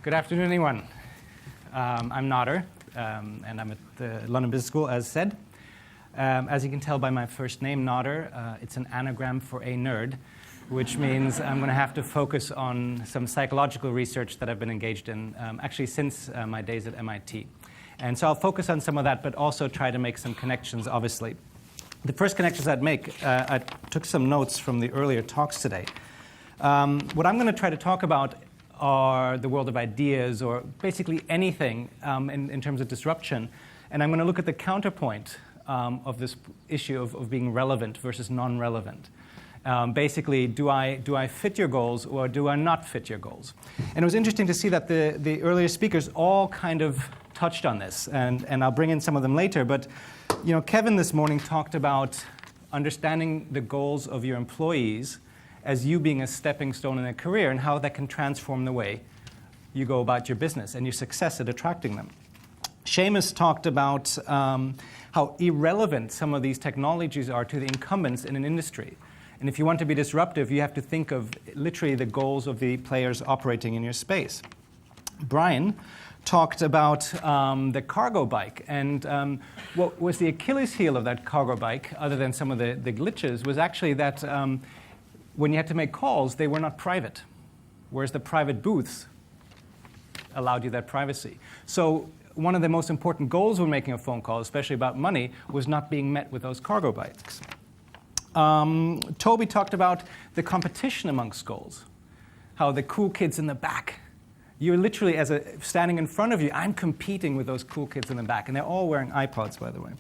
Good afternoon, everyone. I'm Nader, and I'm at the London Business School, as said. As you can tell by my first name, Nader, it's an anagram for a nerd, which means I'm going to have to focus on some psychological research that I've been engaged in, actually since my days at MIT. And so I'll focus on some of that, but also try to make some connections, obviously. The first connections I'd make, I took some notes from the earlier talks today. What I'm going to try to talk about are the world of ideas, or basically anything in terms of disruption. And I'm going to look at the counterpoint of this issue of being relevant versus non-relevant. Basically, do I fit your goals or do I not fit your goals? And it was interesting to see that the earlier speakers all kind of touched on this, and I'll bring in some of them later. But Kevin this morning talked about understanding the goals of your employees as you being a stepping stone in a career and how that can transform the way you go about your business and your success at attracting them. Seamus talked about how irrelevant some of these technologies are to the incumbents in an industry. And if you want to be disruptive, you have to think of literally the goals of the players operating in your space. Brian talked about the cargo bike. And what was the Achilles heel of that cargo bike, other than some of the glitches, was actually that when you had to make calls, they were not private, whereas the private booths allowed you that privacy. So one of the most important goals when making a phone call, especially about money, was not being met with those cargo bikes. Toby talked about the competition amongst goals, how the cool kids in the back, you're literally, standing in front of you, I'm competing with those cool kids in the back, and they're all wearing iPods, by the way.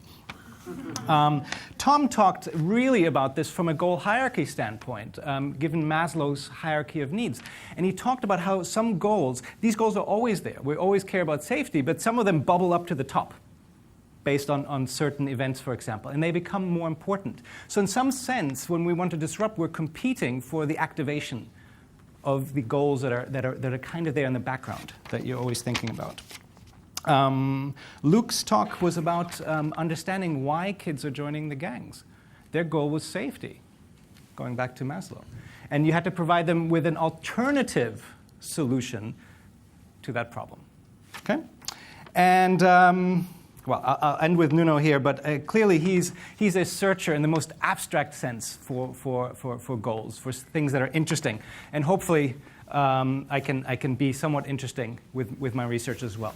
Tom talked really about this from a goal hierarchy standpoint, given Maslow's hierarchy of needs. And he talked about how some goals, these goals are always there. We always care about safety, but some of them bubble up to the top based on certain events, for example, and they become more important. So in some sense, when we want to disrupt, we're competing for the activation of the goals that are kind of there in the background that you're always thinking about. Luke's talk was about understanding why kids are joining the gangs. Their goal was safety, going back to Maslow. And you had to provide them with an alternative solution to that problem. Okay? And, I'll end with Nuno here, but clearly he's a searcher in the most abstract sense for goals, for things that are interesting. And hopefully I can be somewhat interesting with my research as well.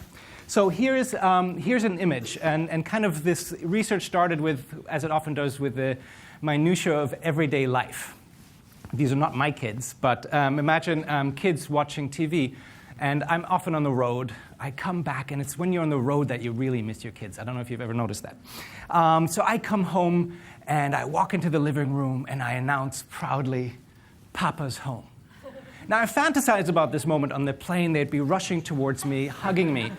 So here's an image, and kind of this research started with, as it often does, with the minutiae of everyday life. These are not my kids, but imagine kids watching TV, and I'm often on the road. I come back, and it's when you're on the road that you really miss your kids. I don't know if you've ever noticed that. So I come home, and I walk into the living room, and I announce proudly, "Papa's home." Now, I fantasize about this moment on the plane. They'd be rushing towards me, hugging me.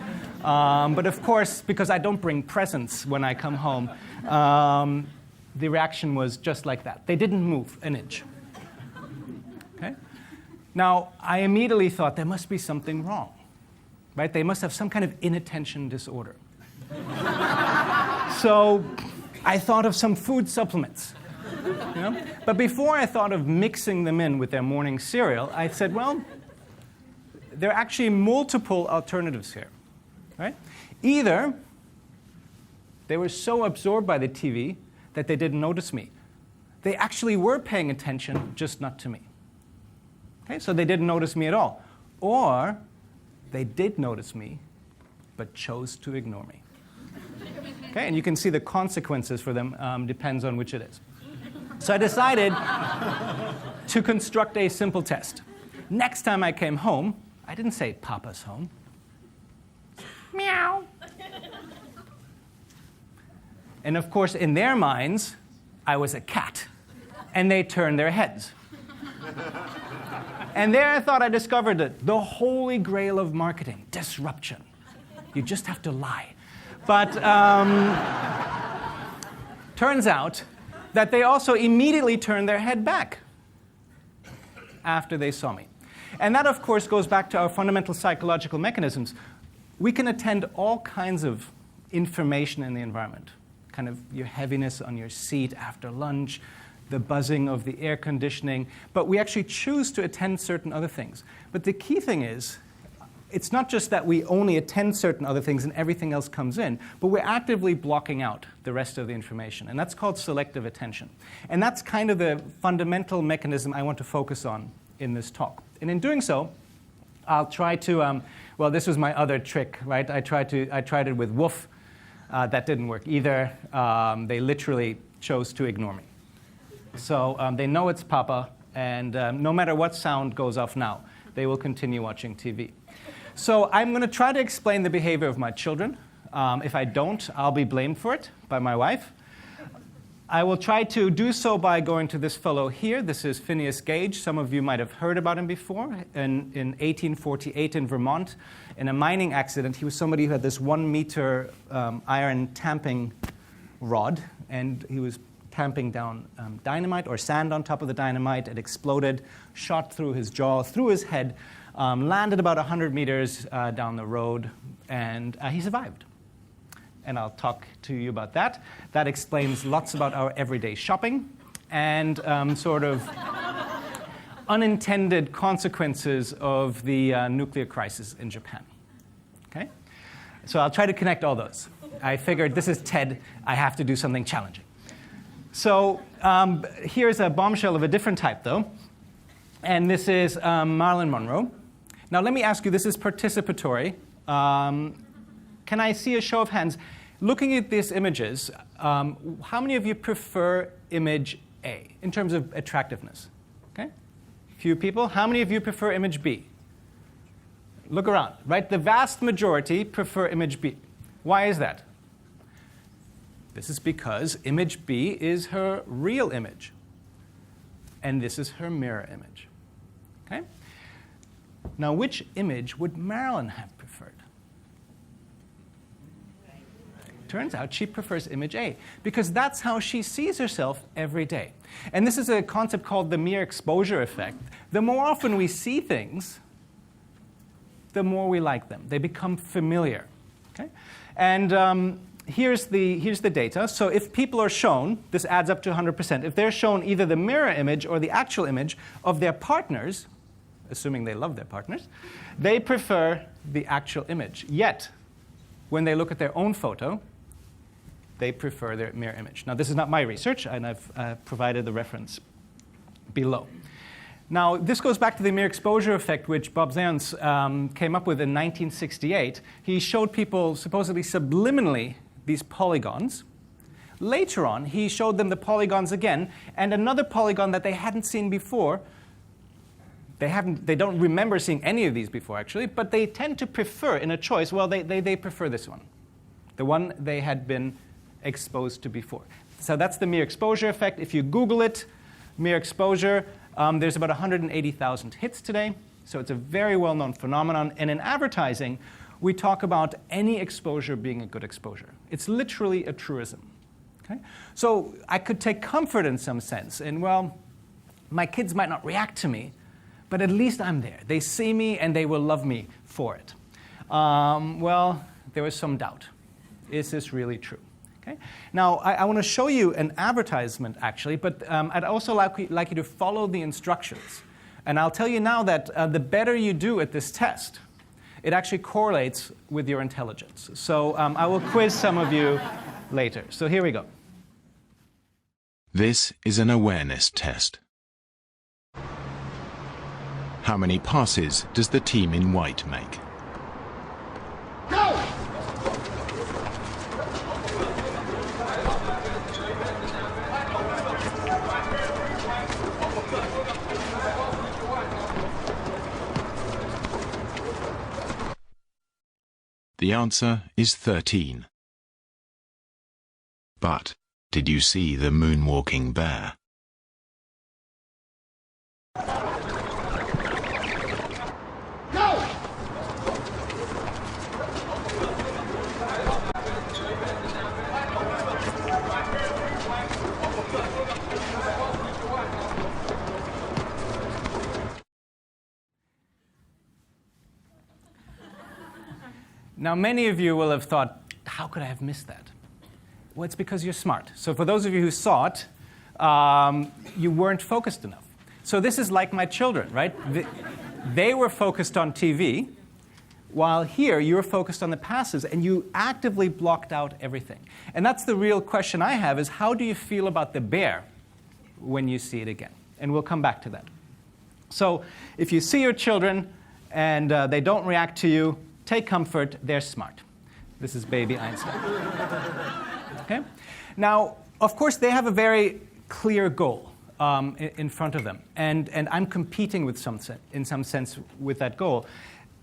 But of course, because I don't bring presents when I come home, the reaction was just like that. They didn't move an inch. Okay? Now, I immediately thought there must be something wrong. Right? They must have some kind of inattention disorder. So I thought of some food supplements. But before I thought of mixing them in with their morning cereal, I said, well, there are actually multiple alternatives here. Right? Either they were so absorbed by the TV that they didn't notice me. They actually were paying attention, just not to me. Okay? So they didn't notice me at all. Or they did notice me, but chose to ignore me. Okay? And you can see the consequences for them depends on which it is. So I decided to construct a simple test. Next time I came home, I didn't say Papa's home. Meow. And of course, in their minds, I was a cat, and they turned their heads. And there I thought I discovered it, the holy grail of marketing, disruption. You just have to lie. But turns out that they also immediately turned their head back after they saw me. And that, of course, goes back to our fundamental psychological mechanisms. We can attend all kinds of information in the environment, kind of your heaviness on your seat after lunch, the buzzing of the air conditioning, but we actually choose to attend certain other things. But the key thing is, it's not just that we only attend certain other things and everything else comes in, but we're actively blocking out the rest of the information. And that's called selective attention. And that's kind of the fundamental mechanism I want to focus on in this talk. And in doing so, I'll try to, well, this was my other trick, right? I tried it with woof. That didn't work either. They literally chose to ignore me. So they know it's Papa, and no matter what sound goes off now, they will continue watching TV. So I'm going to try to explain the behavior of my children. If I don't, I'll be blamed for it by my wife. I will try to do so by going to this fellow here. This is Phineas Gage. Some of you might have heard about him before. In 1848 in Vermont, in a mining accident, he was somebody who had this 1 meter iron tamping rod, and he was tamping down dynamite or sand on top of the dynamite. It exploded, shot through his jaw, through his head, landed about 100 meters down the road, and he survived. And I'll talk to you about that. That explains lots about our everyday shopping and sort of unintended consequences of the nuclear crisis in Japan. Okay? So I'll try to connect all those. I figured this is TED. I have to do something challenging. So here's a bombshell of a different type, though. And this is Marilyn Monroe. Now, let me ask you, this is participatory. Can I see a show of hands? Looking at these images, how many of you prefer image A in terms of attractiveness? Okay? Few people. How many of you prefer image B? Look around, right? The vast majority prefer image B. Why is that? This is because image B is her real image. And this is her mirror image. Okay? Now, which image would Marilyn have preferred? Turns out she prefers image A, because that's how she sees herself every day. And this is a concept called the mere exposure effect. The more often we see things, the more we like them. They become familiar. Okay? And here's the data. So if people are shown, this adds up to 100%. If they're shown either the mirror image or the actual image of their partners, assuming they love their partners, they prefer the actual image. Yet, when they look at their own photo, they prefer their mirror image. Now, this is not my research, and I've provided the reference below. Now, this goes back to the mere exposure effect, which Bob Zajonc came up with in 1968. He showed people supposedly subliminally these polygons. Later on, he showed them the polygons again, and another polygon that they hadn't seen before. They don't remember seeing any of these before, actually, but they tend to prefer, in a choice, well, they prefer this one, the one they had been exposed to before. So that's the mere exposure effect. If you Google it, mere exposure, there's about 180,000 hits today, so it's a very well-known phenomenon. And in advertising, we talk about any exposure being a good exposure. It's literally a truism. Okay? So I could take comfort in some sense in, well, my kids might not react to me, but at least I'm there. They see me and they will love me for it. Well, there was some doubt. Is this really true? Okay? Now, I want to show you an advertisement, actually, but I'd also like you to follow the instructions. And I'll tell you now that the better you do at this test, it actually correlates with your intelligence. So I will quiz some of you later. So here we go. This is an awareness test. How many passes does the team in white make? Go! The answer is 13. But did you see the moonwalking bear? Go! Now, many of you will have thought, how could I have missed that? Well, it's because you're smart. So for those of you who saw it, you weren't focused enough. So this is like my children, right? They were focused on TV, while here you're focused on the passives and you actively blocked out everything. And that's the real question I have, is how do you feel about the bear when you see it again? And we'll come back to that. So if you see your children and they don't react to you, take comfort, they're smart. This is baby Einstein. Okay? Now, of course, they have a very clear goal in front of them. And I'm competing with in some sense with that goal.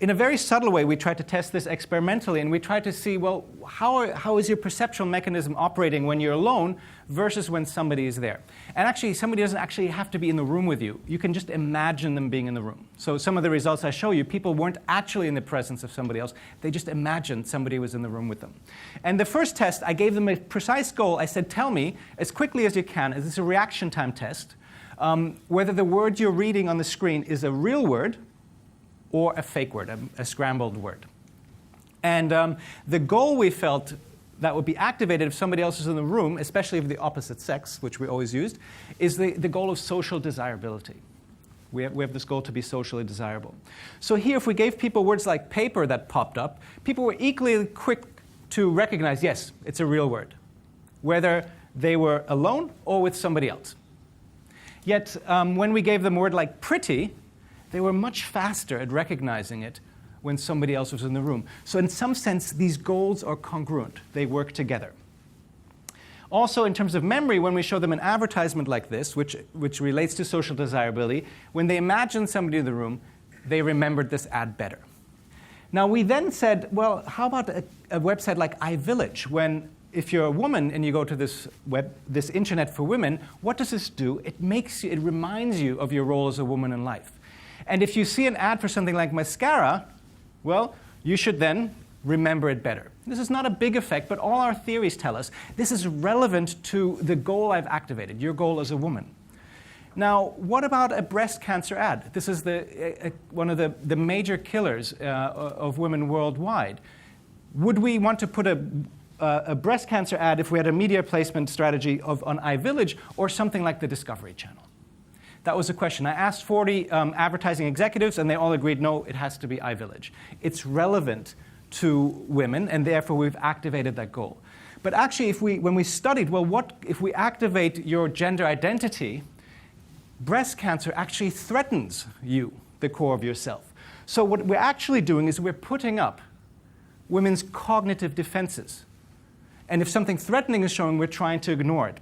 In a very subtle way, we try to test this experimentally, and we try to see, well, how is your perceptual mechanism operating when you're alone versus when somebody is there? And actually, somebody doesn't actually have to be in the room with you. You can just imagine them being in the room. So some of the results I show you, people weren't actually in the presence of somebody else. They just imagined somebody was in the room with them. And the first test, I gave them a precise goal. I said, tell me, as quickly as you can, this is a reaction time test, whether the word you're reading on the screen is a real word or a fake word, a scrambled word. And the goal we felt that would be activated if somebody else is in the room, especially of the opposite sex, which we always used, is the goal of social desirability. We have this goal to be socially desirable. So here, if we gave people words like paper that popped up, people were equally quick to recognize, yes, it's a real word, whether they were alone or with somebody else. Yet, when we gave them a word like pretty, they were much faster at recognizing it when somebody else was in the room. So in some sense, these goals are congruent. They work together. Also, in terms of memory, when we show them an advertisement like this, which relates to social desirability, when they imagined somebody in the room, they remembered this ad better. Now, we then said, well, how about a website like iVillage, when if you're a woman and you go to this internet for women, what does this do? It reminds you of your role as a woman in life. And if you see an ad for something like mascara, well, you should then remember it better. This is not a big effect, but all our theories tell us this is relevant to the goal I've activated, your goal as a woman. Now, what about a breast cancer ad? This is one of the major killers of women worldwide. Would we want to put a breast cancer ad if we had a media placement strategy on iVillage or something like the Discovery Channel? That was the question. I asked 40 advertising executives, and they all agreed, no, it has to be iVillage. It's relevant to women, and therefore we've activated that goal. But actually, when we studied, well, what if we activate your gender identity, breast cancer actually threatens you, the core of yourself. So what we're actually doing is we're putting up women's cognitive defenses. And if something threatening is shown, we're trying to ignore it.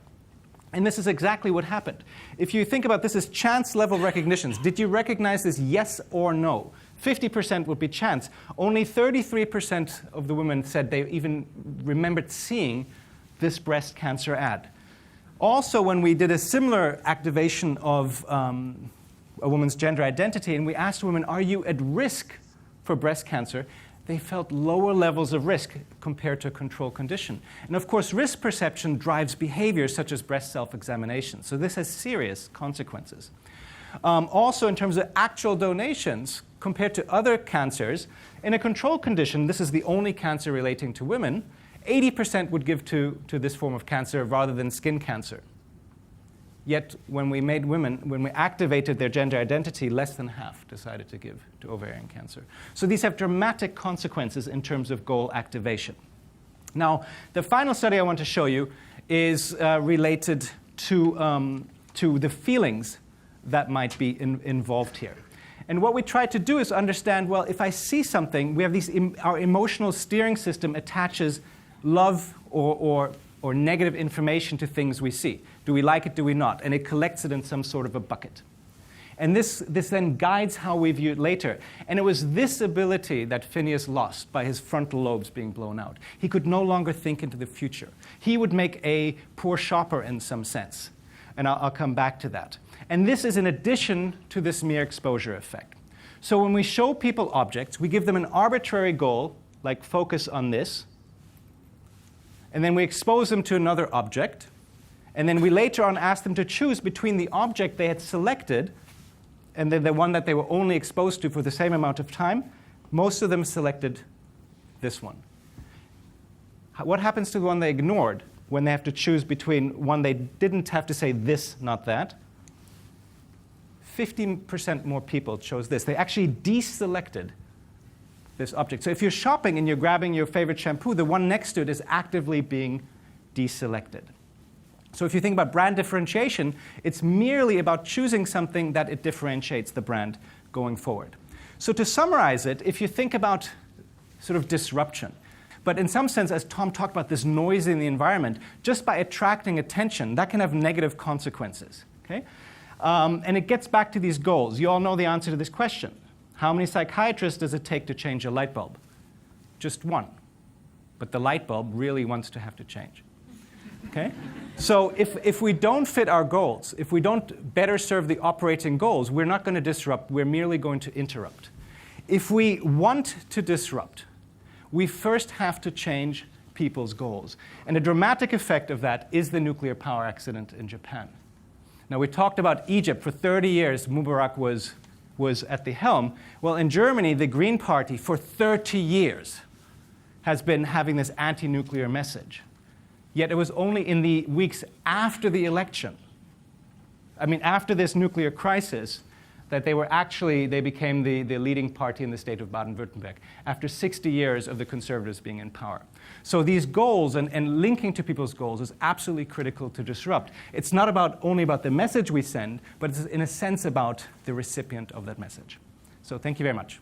And this is exactly what happened. If you think about this as chance-level recognitions, did you recognize this yes or no? 50% would be chance. Only 33% of the women said they even remembered seeing this breast cancer ad. Also, when we did a similar activation of a woman's gender identity, and we asked women, are you at risk for breast cancer? They felt lower levels of risk compared to a control condition. And of course, risk perception drives behaviors such as breast self-examination. So this has serious consequences. Also, in terms of actual donations, compared to other cancers, in a control condition, this is the only cancer relating to women, 80% would give to this form of cancer rather than skin cancer. Yet, when we activated their gender identity, less than half decided to give to ovarian cancer. So these have dramatic consequences in terms of goal activation. Now, the final study I want to show you is related to the feelings that might be involved here. And what we try to do is understand, well, if I see something, we have our emotional steering system attaches love or negative information to things we see. Do we like it, do we not? And it collects it in some sort of a bucket. And this then guides how we view it later. And it was this ability that Phineas lost by his frontal lobes being blown out. He could no longer think into the future. He would make a poor shopper in some sense. And I'll come back to that. And this is in addition to this mere exposure effect. So when we show people objects, we give them an arbitrary goal, like focus on this, and then we expose them to another object, and then we later on ask them to choose between the object they had selected and then the one that they were only exposed to for the same amount of time. Most of them selected this one. What happens to the one they ignored when they have to choose between one they didn't have to say this, not that? 15% more people chose this. They actually deselected this object. So if you're shopping and you're grabbing your favorite shampoo, the one next to it is actively being deselected. So if you think about brand differentiation, it's merely about choosing something that it differentiates the brand going forward. So to summarize it, if you think about sort of disruption, but in some sense, as Tom talked about, this noise in the environment, just by attracting attention, that can have negative consequences. Okay? And it gets back to these goals. You all know the answer to this question. How many psychiatrists does it take to change a light bulb? Just one. But the light bulb really wants to have to change. Okay? So if we don't fit our goals, if we don't better serve the operating goals, we're not going to disrupt, we're merely going to interrupt. If we want to disrupt, we first have to change people's goals. And a dramatic effect of that is the nuclear power accident in Japan. Now, we talked about Egypt. For 30 years, Mubarak was at the helm. Well, in Germany, the Green Party, for 30 years, has been having this anti-nuclear message. Yet it was only in the weeks after the election, after this nuclear crisis, that they became the leading party in the state of Baden-Württemberg, after 60 years of the conservatives being in power. So these goals and linking to people's goals is absolutely critical to disrupt. It's not only about the message we send, but it's in a sense about the recipient of that message. So thank you very much.